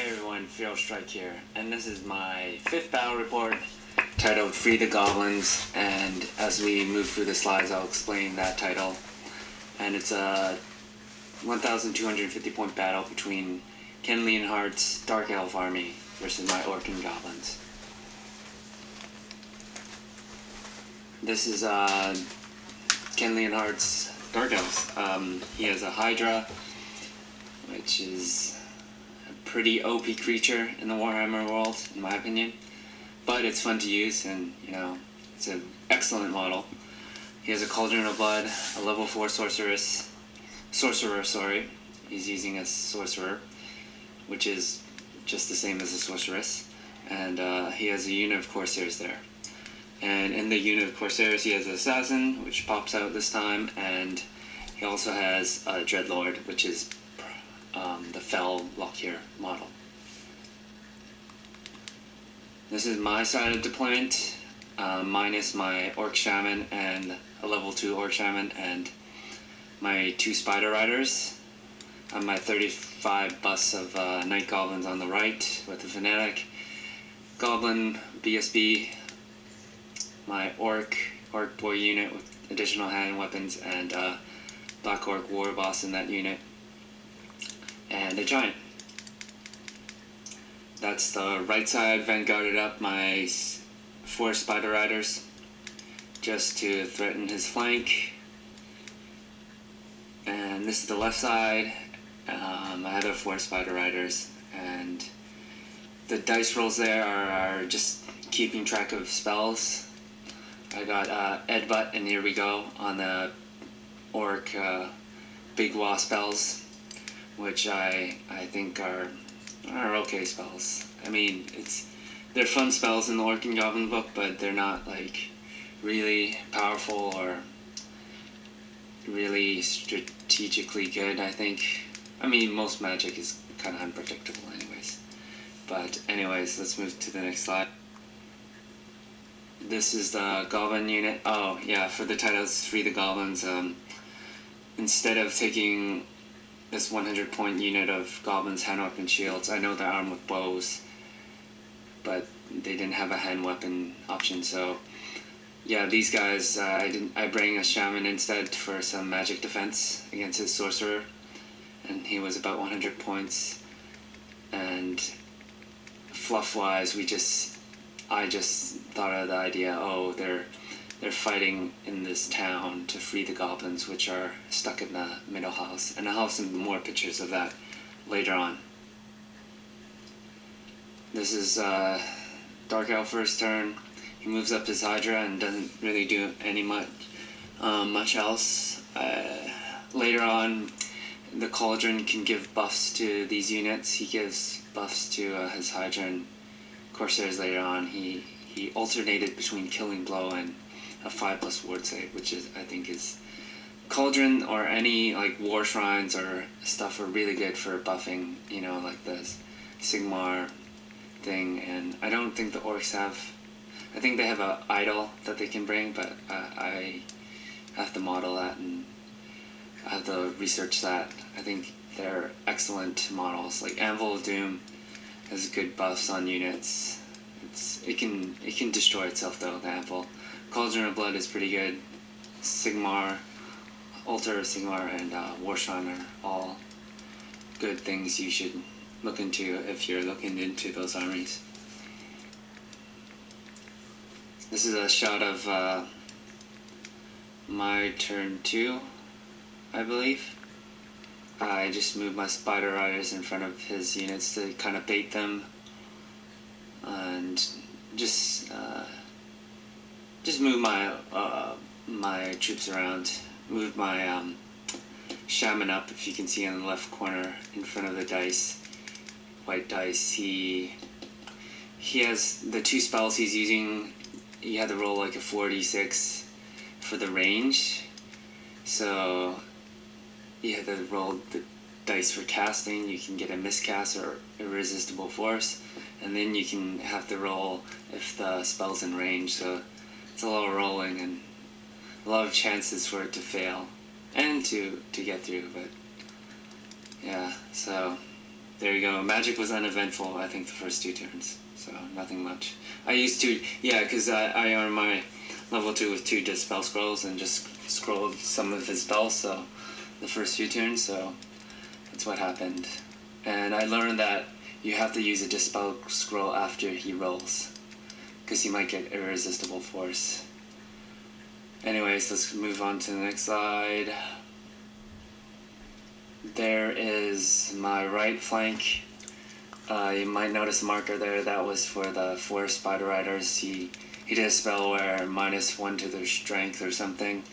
Hey everyone, Feral Strike here, and this is my 5th battle report titled Free the Goblins, and as we move through the slides I'll explain that title. And it's a 1,250 point battle between Ken Leonhardt's Dark Elf army versus my Orc and Goblins. This is Ken Leonhardt's Dark Elves. He has a Hydra, which is pretty OP creature in the Warhammer world, in my opinion, but it's fun to use, and it's an excellent model. He has a Cauldron of Blood, a level 4 sorcerer. He's using a sorcerer, which is just the same as a sorceress, and he has a unit of Corsairs there. And in the unit of Corsairs, he has an Assassin, which pops out this time, and he also has a Dreadlord, which is the Fell Lockyer model. This is my side of deployment, minus my Orc Shaman and a level 2 Orc Shaman and my 2 Spider Riders. My 35 busts of Night Goblins on the right with the Fanatic, Goblin BSB, my Orc Boy unit with additional hand weapons, and Black Orc War Boss in that unit, and a Giant. That's the right side, vanguarded up my 4 Spider Riders just to threaten his flank. And this is the left side. I have 4 Spider Riders, and the dice rolls there are just keeping track of spells. I got Edbutt and Here We Go on the Orc Big Wah spells, which I think are okay spells. I mean, they're fun spells in the Orc and Goblin book, but they're not like really powerful or really strategically good, I think. I mean, most magic is kind of unpredictable anyways. But anyways, let's move to the next slide. This is the Goblin unit. Oh yeah, for the titles, Free the Goblins. Instead of taking this 100 point unit of Goblins hand weapon shields, I know they're armed with bows, but they didn't have a hand weapon option, so yeah, these guys, I bring a Shaman instead for some magic defense against his Sorcerer, and he was about 100 points. And fluff wise, I just thought of the idea, oh, they're fighting in this town to free the goblins, which are stuck in the middle house, and I'll have some more pictures of that later on. This is Dark Elf first turn. He moves up his Hydra and doesn't really do any much else. Later on, the Cauldron can give buffs to these units. He gives buffs to his Hydra and Corsairs later on. He alternated between Killing Blow and a 5+ ward save, which I think is Cauldron or any like War Shrines or stuff are really good for buffing, like the Sigmar thing. And I don't think the Orcs have. I think they have an idol that they can bring, but I have to model that and I have to research that. I think they're excellent models. Like Anvil of Doom has good buffs on units. It can destroy itself though, the Anvil. Cauldron of Blood is pretty good. Sigmar, Altar of Sigmar, and War Shrine are all good things you should look into if you're looking into those armies. This is a shot of my turn 2, I believe. I just moved my Spider Riders in front of his units to kind of bait them, and just move my troops around. Move my Shaman up, if you can see on the left corner in front of the dice, white dice. He has the 2 spells he's using. You had to roll like a 4d6 for the range, so you had to roll the dice for casting. You can get a miscast or irresistible force, and then you can have to roll if the spell's in range. So it's a lot of rolling and a lot of chances for it to fail and to get through. But yeah, so there you go. Magic was uneventful, I think, the first 2 turns. So, nothing much. I used to, yeah, because I earned my level 2 with 2 Dispel Scrolls and just scrolled some of his spells, so the first few turns, so that's what happened. And I learned that you have to use a Dispel Scroll after he rolls, because he might get Irresistible Force. Anyways, let's move on to the next slide. There is my right flank. You might notice a marker there. That was for the 4 Spider Riders. He did a spell where -1 to their strength or something,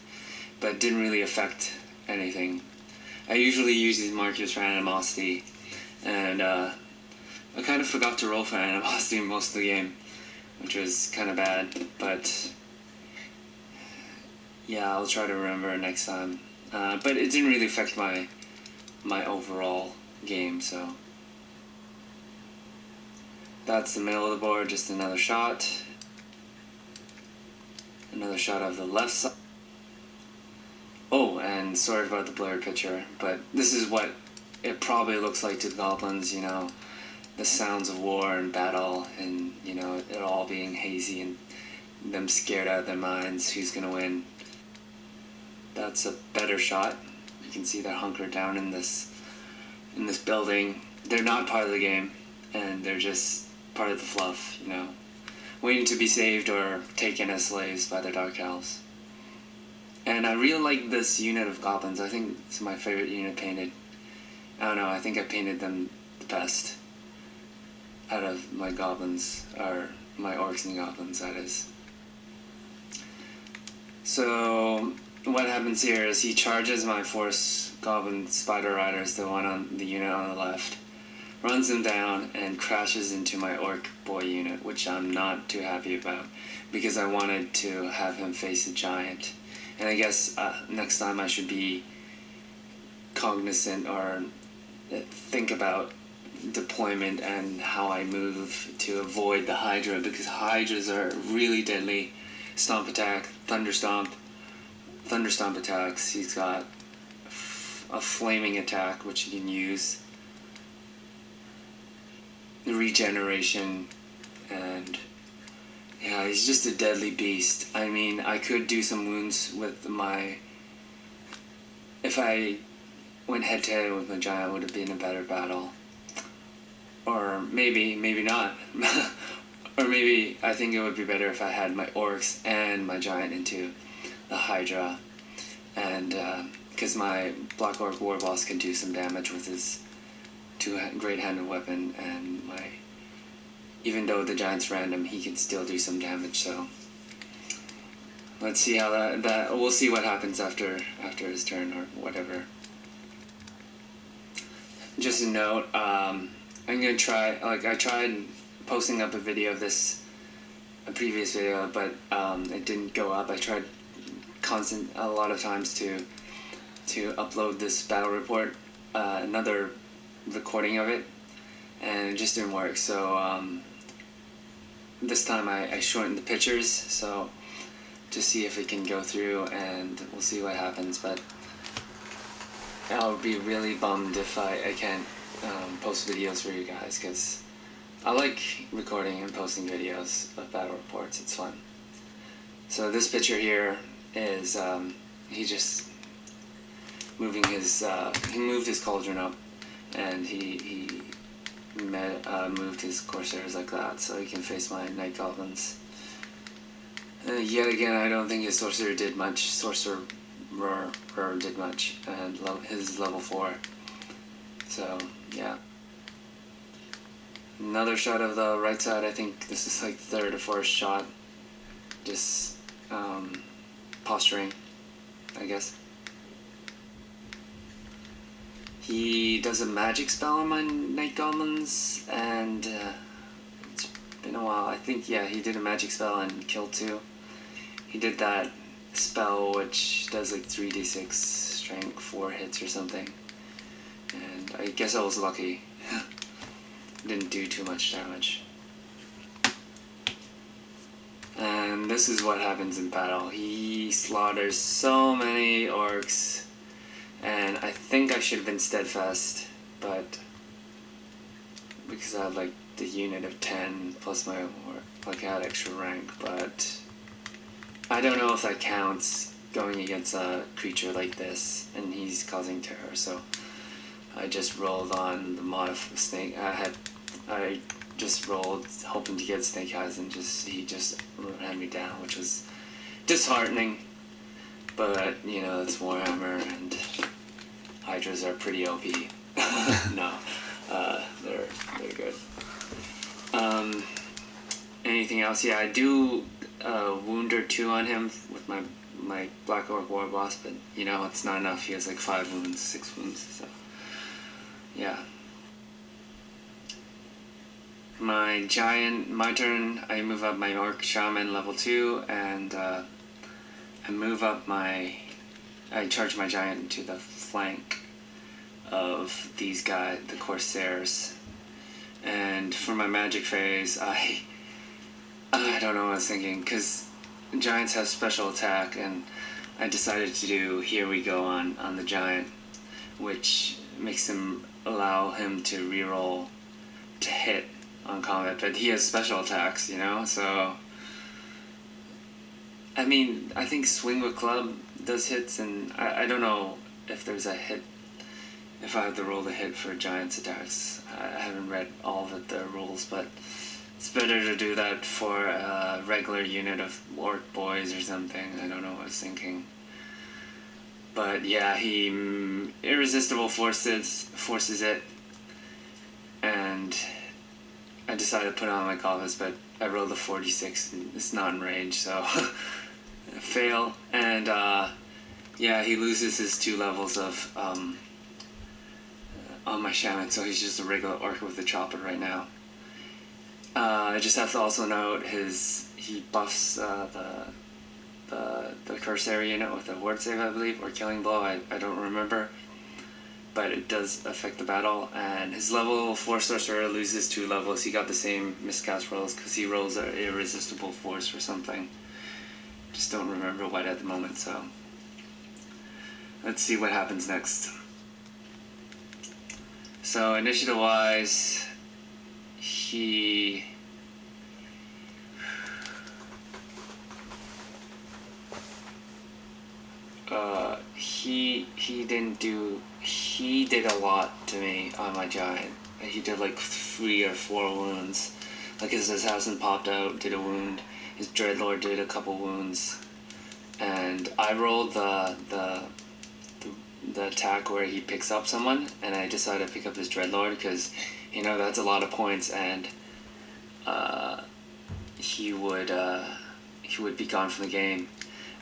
but it didn't really affect anything. I usually use these markers for animosity, and I kind of forgot to roll for animosity most of the game, which was kind of bad, but yeah, I'll try to remember next time. But it didn't really affect my overall game, so that's the middle of the board. Just another shot of the left side. Oh, and sorry about the blurred picture, but this is what it probably looks like to the goblins, you know, the sounds of war and battle, and, you know, it all being hazy and them scared out of their minds, who's gonna win. That's a better shot. You can see they're hunkered down in this building. They're not part of the game, and they're just part of the fluff, you know, waiting to be saved or taken as slaves by the Dark Elves. And I really like this unit of goblins. I think it's my favorite unit painted. I don't know, I think I painted them the best out of my goblins, or my orcs and goblins, that is. So what happens here is he charges my 4 goblin spider riders, the one on the unit on the left, runs them down and crashes into my orc boy unit, which I'm not too happy about because I wanted to have him face a giant. And I guess next time I should be cognizant or think about deployment and how I move to avoid the Hydra, because Hydras are really deadly. Stomp attack, Thunderstomp attacks. He's got a flaming attack which he can use, regeneration, and yeah, he's just a deadly beast. I mean, I could do some wounds with my... If I went head to head with my giant, it would have been a better battle. Or maybe not. Or maybe I think it would be better if I had my orcs and my giant into the Hydra. And because my Black Orc War Boss can do some damage with his great-handed weapon, and even though the giant's random, he can still do some damage. So let's see how that we'll see what happens after his turn or whatever. Just a note, I'm gonna try. I tried posting up a video of this, a previous video, but it didn't go up. I tried a lot of times to upload this battle report, another recording of it, and it just didn't work. So this time I shortened the pictures, so to see if it can go through, and we'll see what happens. But I'll be really bummed if I can't post videos for you guys, because I like recording and posting videos of battle reports. It's fun. So this picture here is he just moving his he moved his cauldron up, and he moved his Corsairs like that, so he can face my Night Goblins. Yet again, I don't think his Sorcerer did much. Sorcerer did much, and his level 4. So, yeah. Another shot of the right side. I think this is like third or fourth shot. Just posturing, I guess. He does a magic spell on my Night Goblins, and it's been a while. I think, yeah, he did a magic spell and killed 2. He did that spell which does like 3d6 strength 4 hits or something, and I guess I was lucky. Didn't do too much damage. And this is what happens in battle. He slaughters so many orcs, and I think I should have been steadfast, but because I had like the unit of 10 plus my like I had extra rank, but I don't know if that counts going against a creature like this, and he's causing terror. So I just rolled on the mod of Snake. I just rolled hoping to get Snake Eyes, and he just ran me down, which was disheartening. But you know, it's Warhammer, and Hydras are pretty OP. No, they're good. Anything else? Yeah, I do wound or 2 on him with my Black Orc War Boss, but you know, it's not enough. He has like 5 wounds, 6 wounds, so yeah. My Giant, my turn, I move up my Orc Shaman level 2, and I charge my Giant to the flank of these guys, the Corsairs. And for my magic phase, I don't know what I was thinking, because Giants have special attack, and I decided to do Here We Go on the Giant, which makes allow him to reroll to hit on combat, but he has special attacks, you know, so I mean, I think Swing with Club does hits, and I don't know if there's a hit, if I have to roll the hit for Giant's attacks. I haven't read all of the rules, but it's better to do that for a regular unit of Orc boys or something. I don't know what I was thinking. But yeah, he irresistible forces it, and I decided to put it on my Goblins, but I rolled a 46, and it's not in range, so fail. And yeah, he loses his 2 levels of on my Shaman, so he's just a regular Orc with a chopper right now. I just have to also note he buffs the Corsair unit with a ward save, I believe, or killing blow. I don't remember, but it does affect the battle. And his level 4 sorcerer loses 2 levels. He got the same miscast rolls because he rolls an irresistible force or something. Just don't remember what at the moment. So let's see what happens next. So initiative wise, he did a lot to me on my Giant. He did like 3 or 4 wounds. Like his assassin popped out, did a wound. His Dreadlord did a couple wounds, and I rolled the attack where he picks up someone, and I decided to pick up his Dreadlord because, you know, that's a lot of points, and he would be gone from the game.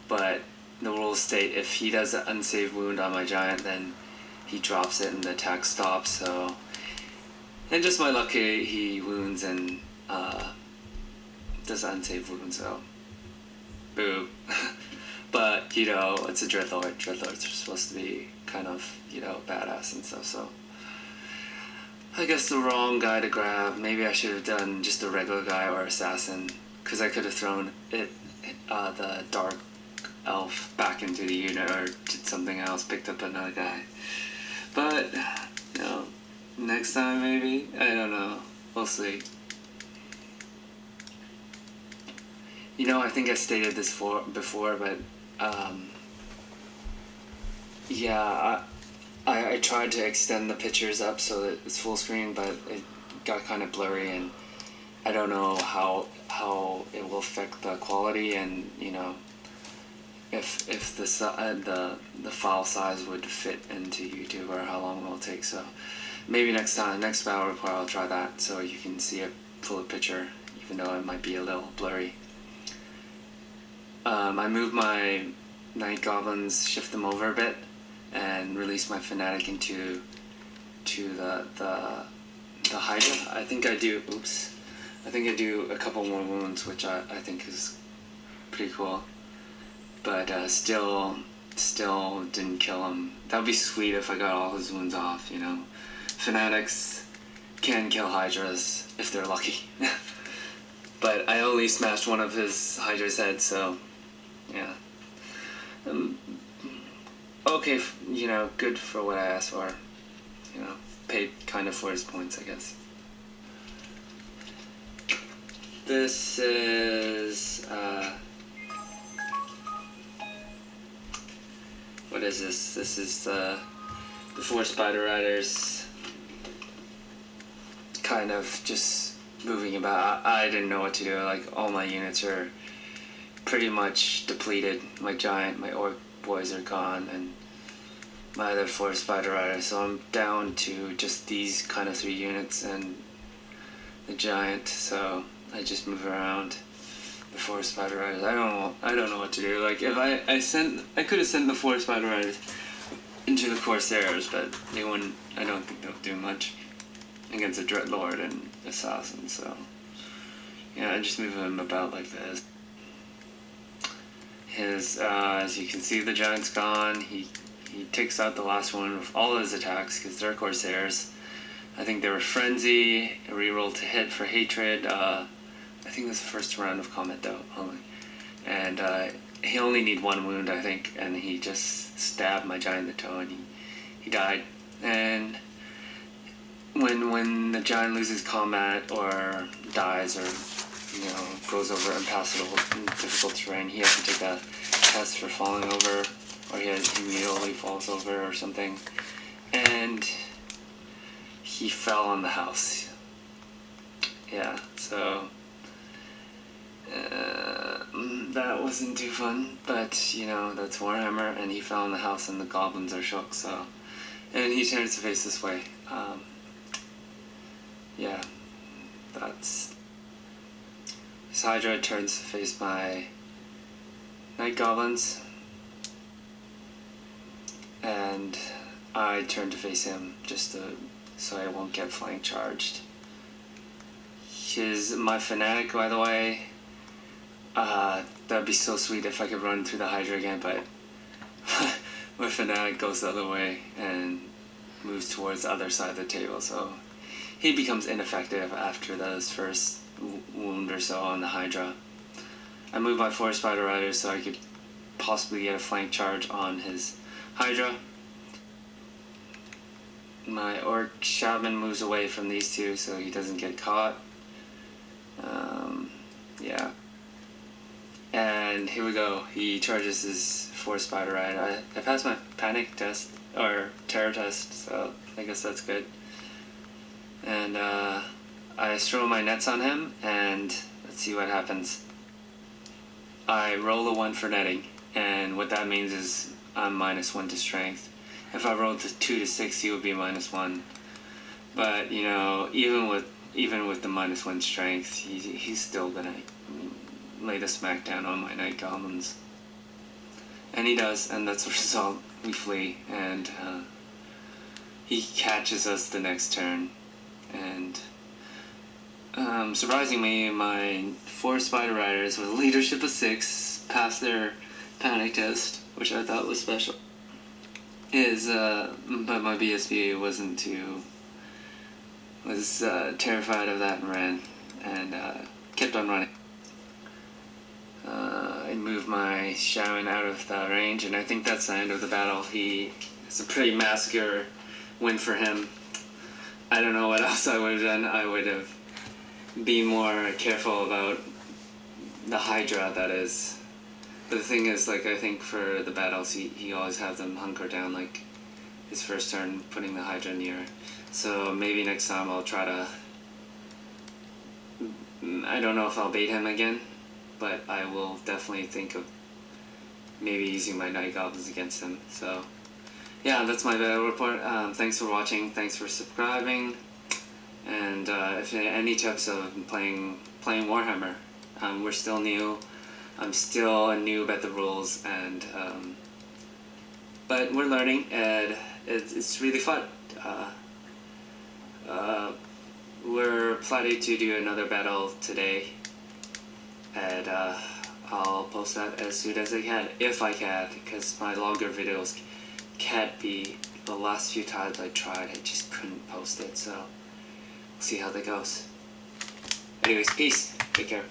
But the rules state if he does an unsaved wound on my Giant, then he drops it and the attack stops. So, and just my luck, he wounds and does an unsaved wound. So, boo. But you know, it's a Dreadlord. Dreadlords are supposed to be kind of, you know, badass and stuff. So, I guess the wrong guy to grab. Maybe I should have done just a regular guy or assassin, because I could have thrown the dark elf back into the unit or did something else, picked up another guy. But, you know, next time maybe? I don't know. We'll see. You know, I think I stated this before, but yeah, I tried to extend the pictures up so that it's full screen, but it got kind of blurry, and I don't know how it will affect the quality, and you know, if the file size would fit into YouTube, or how long it will take. So maybe next battle report, I'll try that so you can see a full picture, even though it might be a little blurry. I moved my Night Goblins, shift them over a bit, and release my Fanatic into the Hydra. I think I do a couple more wounds, which I think is pretty cool. But still didn't kill him. That would be sweet if I got all his wounds off, you know. Fanatics can kill Hydras if they're lucky. But I only smashed one of his Hydra's heads, so yeah. Okay, you know, good for what I asked for. You know, paid kind of for his points, I guess. This is what is this? This is the 4 Spider Riders kind of just moving about. I didn't know what to do. Like, all my units are pretty much depleted. My orc boys are gone, and my other 4 Spider Riders. So I'm down to just these kind of 3 units and the giant. So I just move around the 4 Spider Riders. I don't know what to do. Like, if I could have sent the 4 Spider Riders into the Corsairs, but they wouldn't. I don't think they'll do much against a Dreadlord and Assassin. So yeah, I just move him about like this. His as you can see, the giant's gone. He takes out the last one with all his attacks because they're Corsairs. I think they were Frenzy, a reroll to hit for Hatred. I think that's the first round of combat though, only. And he only need 1 wound, I think, and he just stabbed my giant in the toe, and he died. And when the giant loses combat or dies or goes over impassable, difficult terrain, he has to take a test for falling over, or he immediately falls over or something. And he fell on the house. Yeah, so that wasn't too fun, but that's Warhammer, and he fell on the house and the goblins are shook, so. And he turns to face this way. Yeah, that's. His Hydra turns to face my Night Goblins, and I turn to face him just so I won't get flank charged. My Fanatic, by the way, that'd be so sweet if I could run through the Hydra again, but my Fanatic goes the other way and moves towards the other side of the table, so he becomes ineffective after those first wound or so on the Hydra. I move my 4 Spider Riders so I could possibly get a flank charge on his Hydra. My Orc Shaman moves away from these 2 so he doesn't get caught. Yeah. And here we go. He charges his 4 Spider Rider. I passed my panic test, or terror test, so I guess that's good. And I throw my nets on him, and let's see what happens. I roll a 1 for netting, and what that means is I'm -1 to strength. If I rolled to 2 to 6, he would be -1. But even with the -1 strength, he's still gonna lay the smack down on my Night Goblins. And he does, and that's the result. We flee, and he catches us the next turn. And surprisingly, my 4 Spider Riders with a leadership of 6 passed their panic test, which I thought was special. But my BSB was terrified of that and ran, and kept on running. I moved my Shaman out of the range, and I think that's the end of the battle. It's a pretty massacre win for him. I don't know what else I would have done. I would have been more careful about the Hydra, that is. But the thing is, like, I think for the battles, he always has them hunker down, like his first turn, putting the Hydra near. So maybe next time I'll try to. I don't know if I'll bait him again, but I will definitely think of maybe using my Night Goblins against him. So yeah, that's my battle report. Thanks for watching. Thanks for subscribing. And if any tips of playing Warhammer, we're still new. I'm still a noob at the rules, and but we're learning, and it's really fun. We're planning to do another battle today, and I'll post that as soon as I can, if I can, because my longer videos can't be. The last few times I tried, I just couldn't post it, so we'll see how that goes. Anyways, peace. Take care.